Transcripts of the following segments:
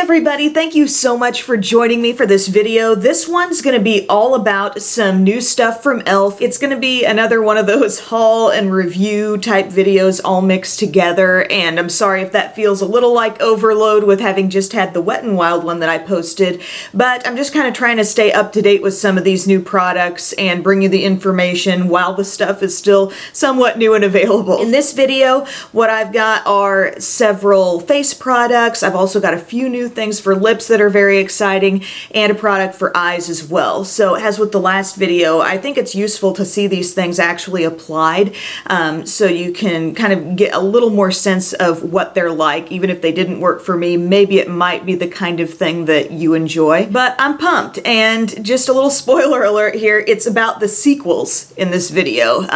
everybody, thank you so much for joining me for this video. This one's going to be all about some new stuff from e.l.f. It's going to be another one of those haul and review type videos all mixed together, and I'm sorry if that feels a little like overload with having just had the Wet n Wild one that I posted, but I'm just kind of trying to stay up to date with some of these new products and bring you the information while the stuff is still somewhat new and available. In this video, what I've got are several face products. I've also got a few new things for lips that are very exciting, and a product for eyes as well. So as with the last video, I think it's useful to see these things actually applied, so you can kind of get a little more sense of what they're like. Even if they didn't work for me, maybe it might be the kind of thing that you enjoy. But I'm pumped, and just a little spoiler alert here, it's about the sequels in this video.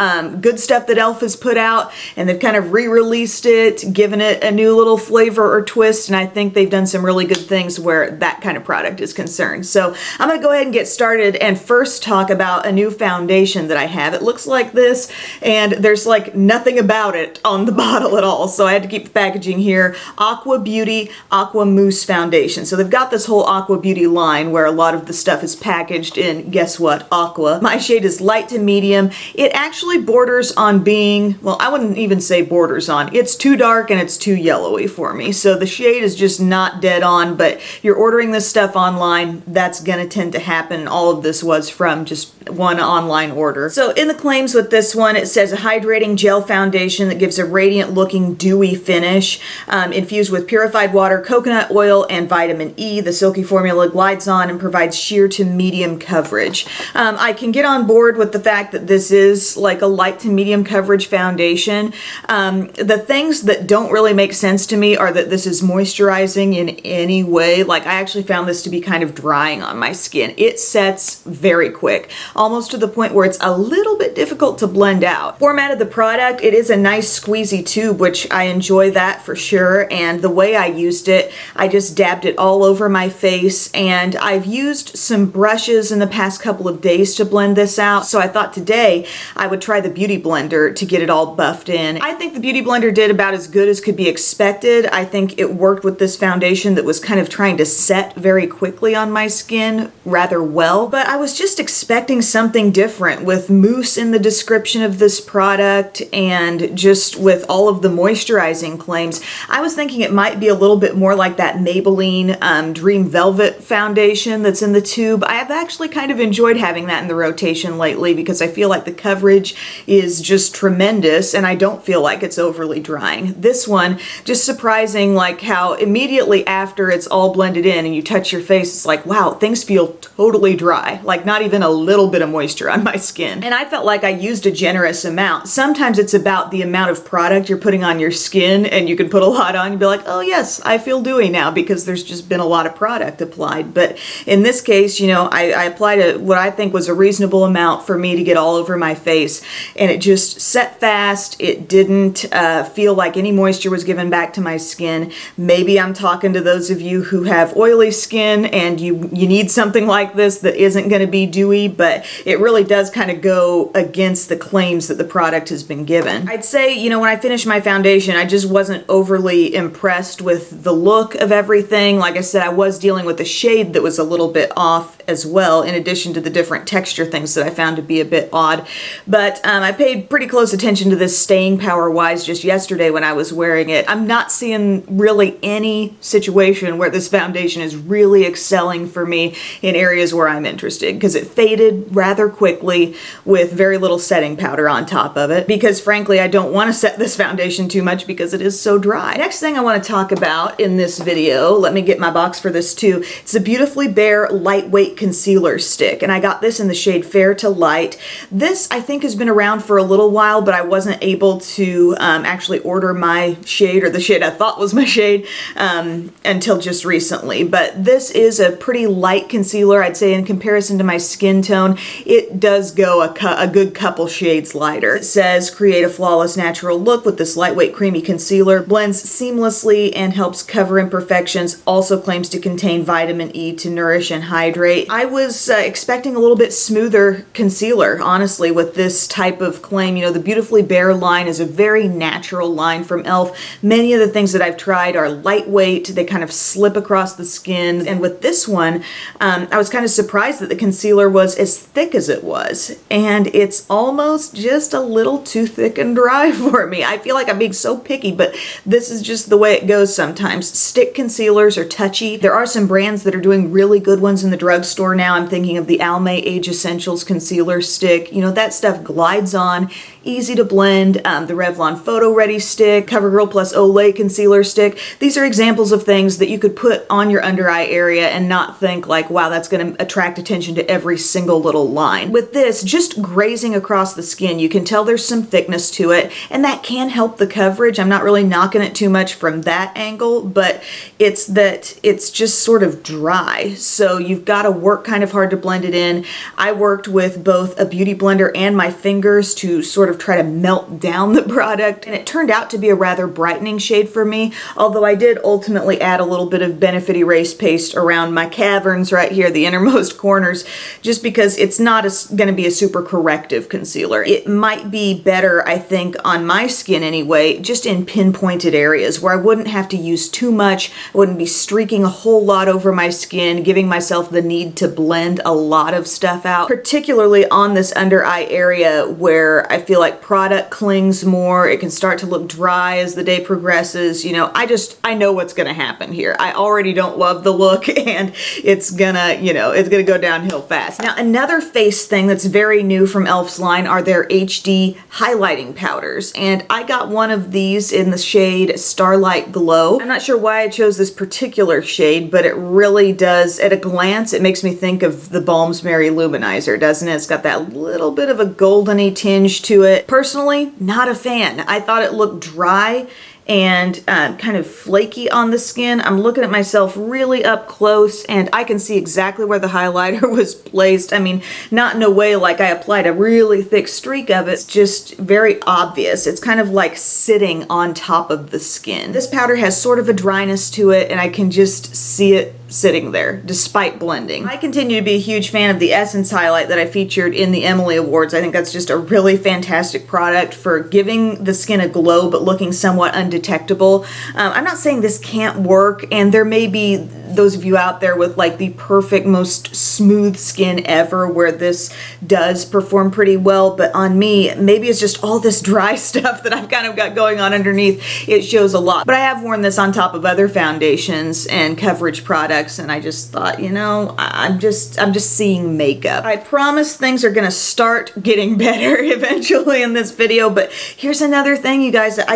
Good stuff that e.l.f. has put out, and they've kind of re-released it, given it a new little flavor or twist, and I think they've done some really good things where that kind of product is concerned. So I'm going to go ahead and get started and first talk about a new foundation that I have. It looks like this, and there's like nothing about it on the bottle at all, so I had to keep the packaging here. Aqua Beauty Aqua Mousse Foundation. So they've got this whole Aqua Beauty line where a lot of the stuff is packaged in, guess what, aqua. My shade is light to medium. It actually borders on being, well, I wouldn't even say borders on. It's too dark and it's too yellowy for me. So the shade is just not dead on, but you're ordering this stuff online, that's gonna tend to happen. All of this was from just one online order. So in the claims with this one, it says a hydrating gel foundation that gives a radiant looking dewy finish, infused with purified water, coconut oil, and vitamin E. The silky formula glides on and provides sheer to medium coverage. I can get on board with the fact that this is like a light to medium coverage foundation. The things that don't really make sense to me are that this is moisturizing in any way. Like, I actually found this to be kind of drying on my skin. It sets very quick, almost to the point where it's a little bit difficult to blend out. Format of the product, it is a nice squeezy tube, which I enjoy that for sure, and the way I used it, I just dabbed it all over my face, and I've used some brushes in the past couple of days to blend this out, so I thought today I would try the Beauty Blender to get it all buffed in. I think the Beauty Blender did about as good as could be expected. I think it worked with this foundation that was kind of trying to set very quickly on my skin rather well, but I was just expecting something different with mousse in the description of this product, and just with all of the moisturizing claims. I was thinking it might be a little bit more like that Maybelline Dream Velvet foundation that's in the tube. I have actually kind of enjoyed having that in the rotation lately because I feel like the coverage is just tremendous and I don't feel like it's overly drying. This one, just surprising, like how immediately after it's all blended in and you touch your face, it's like, wow, things feel totally dry, like not even a little bit of moisture on my skin. And I felt like I used a generous amount. Sometimes it's about the amount of product you're putting on your skin, and you can put a lot on and be like, oh yes, I feel dewy now because there's just been a lot of product applied. But in this case, you know, I applied what I think was a reasonable amount for me to get all over my face, and it just set fast. It didn't feel like any moisture was given back to my skin. Maybe I'm talking to those of you who have oily skin and you need something like this that isn't going to be dewy, but it really does kind of go against the claims that the product has been given. I'd say, you know, when I finished my foundation, I just wasn't overly impressed with the look of everything. Like I said, I was dealing with a shade that was a little bit off as well, in addition to the different texture things that I found to be a bit odd. But I paid pretty close attention to this staying power wise just yesterday when I was wearing it. I'm not seeing really any situation where this foundation is really excelling for me in areas where I'm interested, because it faded rather quickly with very little setting powder on top of it, because frankly I don't want to set this foundation too much because it is so dry. Next thing I want to talk about in this video, let me get my box for this too, it's a Beautifully Bare lightweight concealer stick, and I got this in the shade Fair to Light. This I think has been around for a little while, but I wasn't able to actually order my shade, or the shade I thought was my shade, until just recently. But this is a pretty light concealer. I'd say in comparison to my skin tone, it does go a good couple shades lighter. It says, create a flawless natural look with this lightweight creamy concealer, blends seamlessly and helps cover imperfections, also claims to contain vitamin E to nourish and hydrate. I was expecting a little bit smoother concealer, honestly, with this type of claim. You know, the Beautifully Bare line is a very natural line from e.l.f. Many of the things that I've tried are lightweight. They kind of slip across the skin. And with this one, I was kind of surprised that the concealer was as thick as it was. And it's almost just a little too thick and dry for me. I feel like I'm being so picky, but this is just the way it goes sometimes. Stick concealers are touchy. There are some brands that are doing really good ones in the drugstore now. I'm thinking of the Almay Age Essentials Concealer Stick. You know, that stuff glides on, easy to blend. The Revlon Photo Ready Stick, CoverGirl Plus Olay Concealer Stick. These are examples of things that you could put on your under eye area and not think like, wow, that's going to attract attention to every single little line. With this, just grazing across the skin, you can tell there's some thickness to it, and that can help the coverage. I'm not really knocking it too much from that angle, but it's that it's just sort of dry. So you've got to work kind of hard to blend it in. I worked with both a beauty blender and my fingers to sort of try to melt down the product, and it turned out to be a rather brightening shade for me, although I did ultimately add a little bit of Benefit Erase Paste around my caverns right here, the innermost corners, just because it's not going to be a super corrective concealer. It might be better, I think, on my skin anyway, just in pinpointed areas where I wouldn't have to use too much. I wouldn't be streaking a whole lot over my skin, giving myself the need to blend a lot of stuff out, particularly on this under eye area where I feel like product clings more. It can start to look dry as the day progresses. You know, I know what's going to happen here. I already don't love the look, and it's gonna, you know, it's gonna go downhill fast. Now, another face thing that's very new from e.l.f.'s line are their HD highlighting powders, and I got one of these in the shade Starlight Glow. I'm not sure why I chose this particular shade, but it really does, at a glance, it makes me think of the Balmsbury Luminizer, doesn't it? It's got that little bit of a goldeny tinge to it. Personally, not a fan. I thought it looked dry and kind of flaky on the skin. I'm looking at myself really up close, and I can see exactly where the highlighter was placed. I mean, not in a way like I applied a really thick streak of it. It's just very obvious. It's kind of like sitting on top of the skin. This powder has sort of a dryness to it, and I can just see it sitting there despite blending. I continue to be a huge fan of the Essence highlight that I featured in the Emily Awards. I think that's just a really fantastic product for giving the skin a glow but looking somewhat undetectable. I'm not saying this can't work, and there may be those of you out there with like the perfect, most smooth skin ever where this does perform pretty well, but on me, maybe it's just all this dry stuff that I've kind of got going on underneath. It shows a lot. But I have worn this on top of other foundations and coverage products, and I just thought, you know, I'm just seeing makeup. I promise things are gonna start getting better eventually in this video, but here's another thing, you guys, that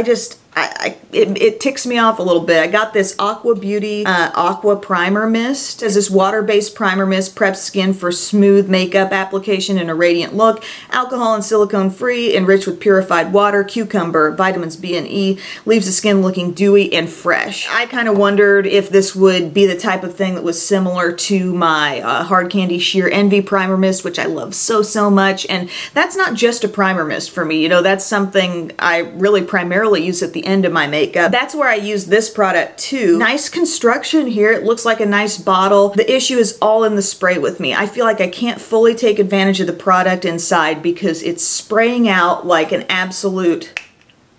it ticks me off a little bit. I got this Aqua Beauty Aqua Primer Mist. It says this water-based primer mist preps skin for smooth makeup application and a radiant look. Alcohol and silicone free, enriched with purified water, cucumber, vitamins B and E, leaves the skin looking dewy and fresh. I kind of wondered if this would be the type of thing that was similar to my Hard Candy Sheer Envy Primer Mist, which I love so much. And that's not just a primer mist for me. You know, that's something I really primarily use at the end of my makeup. That's where I use this product too. Nice construction here. It looks like a nice bottle. The issue is all in the spray with me. I feel like I can't fully take advantage of the product inside because it's spraying out like an absolute...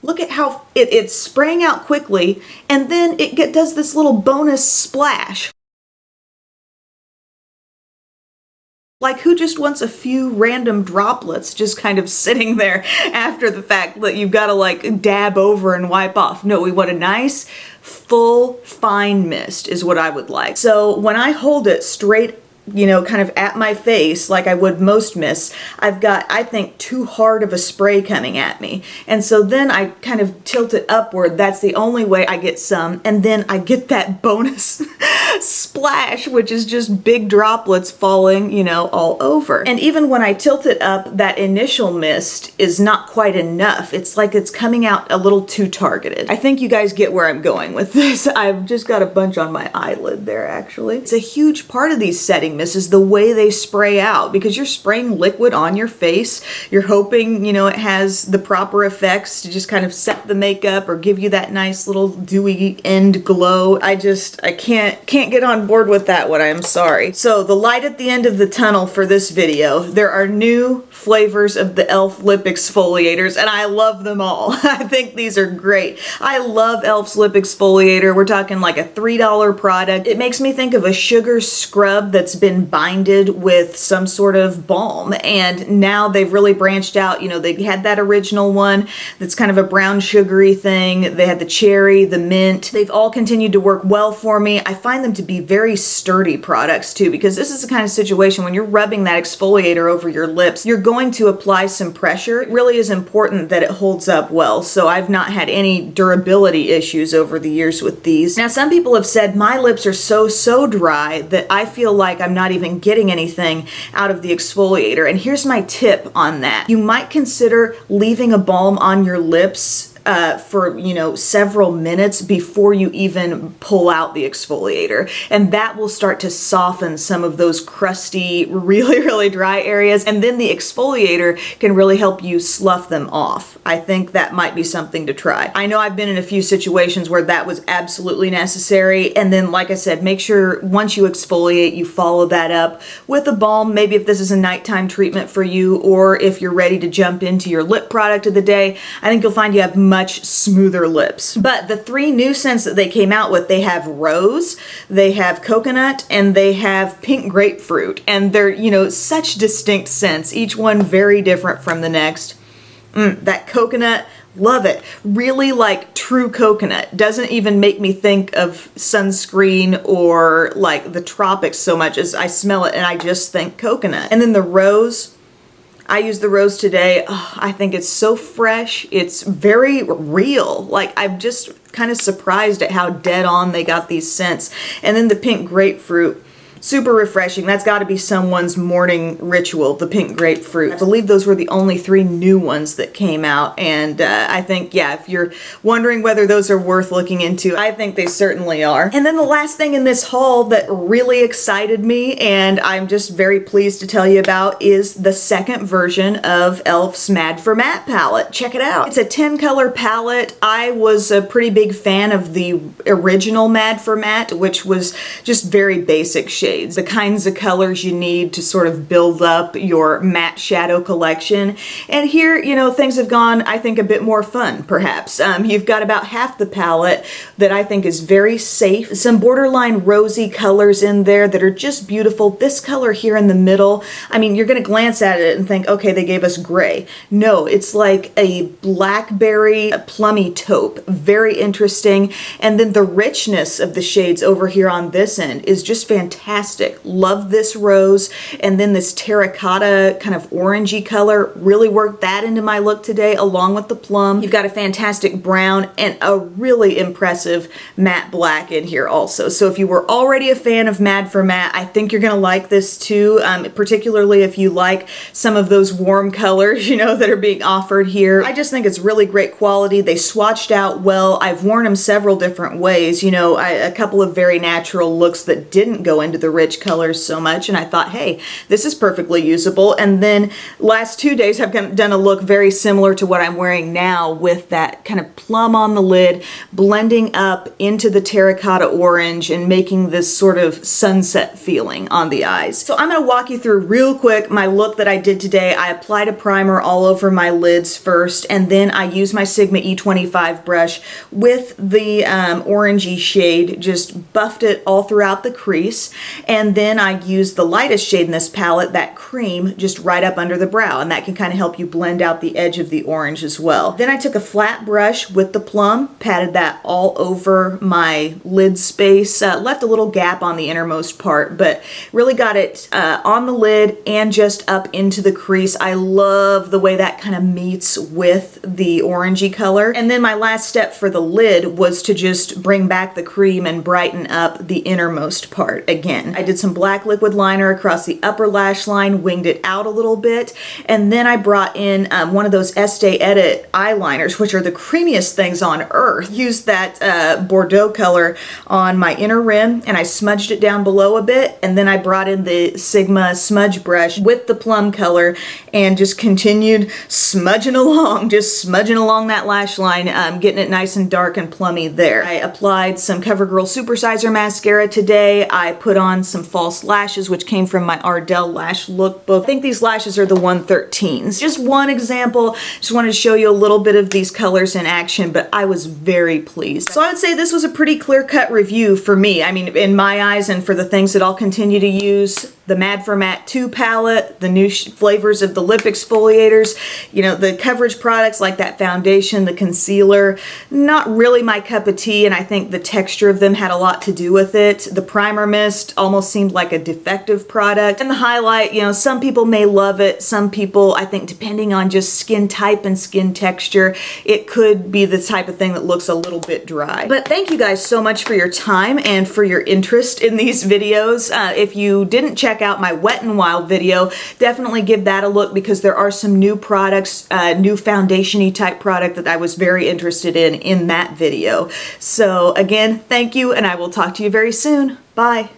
Look at how it's spraying out quickly, and then it does this little bonus splash. Like, who just wants a few random droplets just kind of sitting there after the fact that you've got to like dab over and wipe off? No, we want a nice, full, fine mist is what I would like. So when I hold it straight, you know, kind of at my face like I would most mists, I've got, I think, too hard of a spray coming at me. And so then I kind of tilt it upward. That's the only way I get some. And then I get that bonus splash, which is just big droplets falling, you know, all over. And even when I tilt it up, that initial mist is not quite enough. It's like it's coming out a little too targeted. I think you guys get where I'm going with this. I've just got a bunch on my eyelid there, actually. It's a huge part of these settings thing misses, the way they spray out, because you're spraying liquid on your face. You're hoping, you know, it has the proper effects to just kind of set the makeup or give you that nice little dewy end glow. I can't get on board with that one, I'm sorry. So the light at the end of the tunnel for this video, there are new flavors of the e.l.f. lip exfoliators, and I love them all. I think these are great. I love e.l.f.'s lip exfoliator. We're talking like a $3 product. It makes me think of a sugar scrub that's been binded with some sort of balm, and now they've really branched out. You know, they had that original one that's kind of a brown sugary thing. They had the cherry, the mint. They've all continued to work well for me. I find them to be very sturdy products too, because this is the kind of situation when you're rubbing that exfoliator over your lips, you're going to apply some pressure. It really is important that it holds up well. So I've not had any durability issues over the years with these. Now, some people have said my lips are so dry that I feel like I'm not even getting anything out of the exfoliator. And here's my tip on that. You might consider leaving a balm on your lips for, you know, several minutes before you even pull out the exfoliator. And that will start to soften some of those crusty, really dry areas. And then the exfoliator can really help you slough them off. I think that might be something to try. I know I've been in a few situations where that was absolutely necessary. And then, like I said, make sure once you exfoliate, you follow that up with a balm. Maybe if this is a nighttime treatment for you, or if you're ready to jump into your lip product of the day, I think you'll find you have much smoother lips. But the 3 new scents that they came out with, they have rose, they have coconut, and they have pink grapefruit. And they're, you know, such distinct scents, each one very different from the next. That coconut, love it. Really like true coconut. Doesn't even make me think of sunscreen or like the tropics so much as I smell it and I just think coconut. And then the rose, I used the rose today. Oh, I think it's so fresh. It's very real. Like, I'm just kind of surprised at how dead on they got these scents. And then the pink grapefruit, super refreshing. That's got to be someone's morning ritual, the pink grapefruit. I believe those were the only 3 new ones that came out. And I think, yeah, if you're wondering whether those are worth looking into, I think they certainly are. And then the last thing in this haul that really excited me, and I'm just very pleased to tell you about, is the second version of e.l.f.'s Mad for Matte palette. Check it out. It's a 10-color palette. I was a pretty big fan of the original Mad for Matte, which was just very basic shades. The kinds of colors you need to sort of build up your matte shadow collection. And here, you know, things have gone, I think, a bit more fun, perhaps. You've got about half the palette that I think is very safe. Some borderline rosy colors in there that are just beautiful. This color here in the middle, I mean, you're going to glance at it and think, okay, they gave us gray. No, it's like a blackberry, a plummy taupe. Very interesting. And then the richness of the shades over here on this end is just fantastic. Love this rose, and then this terracotta kind of orangey color, really worked that into my look today along with the plum. You've got a fantastic brown and a really impressive matte black in here also. So if you were already a fan of Mad for Matte, I think you're gonna like this too, particularly if you like some of those warm colors, you know, that are being offered here. I just think it's really great quality. They swatched out well. I've worn them several different ways, you know, a couple of very natural looks that didn't go into the rich colors so much, and I thought, hey, this is perfectly usable. And then last 2 days I've done a look very similar to what I'm wearing now, with that kind of plum on the lid blending up into the terracotta orange and making this sort of sunset feeling on the eyes. So I'm going to walk you through real quick my look that I did today. I applied a primer all over my lids first, and then I used my Sigma E25 brush with the orangey shade, just buffed it all throughout the crease. And then I used the lightest shade in this palette, that cream, just right up under the brow, and that can kind of help you blend out the edge of the orange as well. Then I took a flat brush with the plum, patted that all over my lid space, left a little gap on the innermost part, but really got it on the lid and just up into the crease. I love the way that kind of meets with the orangey color. And then my last step for the lid was to just bring back the cream and brighten up the innermost part again. on. I did some black liquid liner across the upper lash line, winged it out a little bit, and then I brought in one of those Estee Edit eyeliners, which are the creamiest things on earth. Used that Bordeaux color on my inner rim, and I smudged it down below a bit, and then I brought in the Sigma smudge brush with the plum color and just continued smudging along, that lash line, getting it nice and dark and plummy there. I applied some CoverGirl Supersizer mascara today. I put on some false lashes, which came from my Ardell Lash Lookbook. I think these lashes are the 113s. Just one example. Just wanted to show you a little bit of these colors in action, but I was very pleased. So I would say this was a pretty clear-cut review for me. I mean, in my eyes, and for the things that I'll continue to use. The Mad for Matte 2 palette, the new flavors of the lip exfoliators, you know, the coverage products like that foundation, the concealer, not really my cup of tea, and I think the texture of them had a lot to do with it. The primer mist almost seemed like a defective product. And the highlight, you know, some people may love it, some people, I think depending on just skin type and skin texture, it could be the type of thing that looks a little bit dry. But thank you guys so much for your time and for your interest in these videos. If you didn't check out my Wet n Wild video, definitely give that a look because there are some new products, new foundation-y type product that I was very interested in that video. So again, thank you, and I will talk to you very soon. Bye.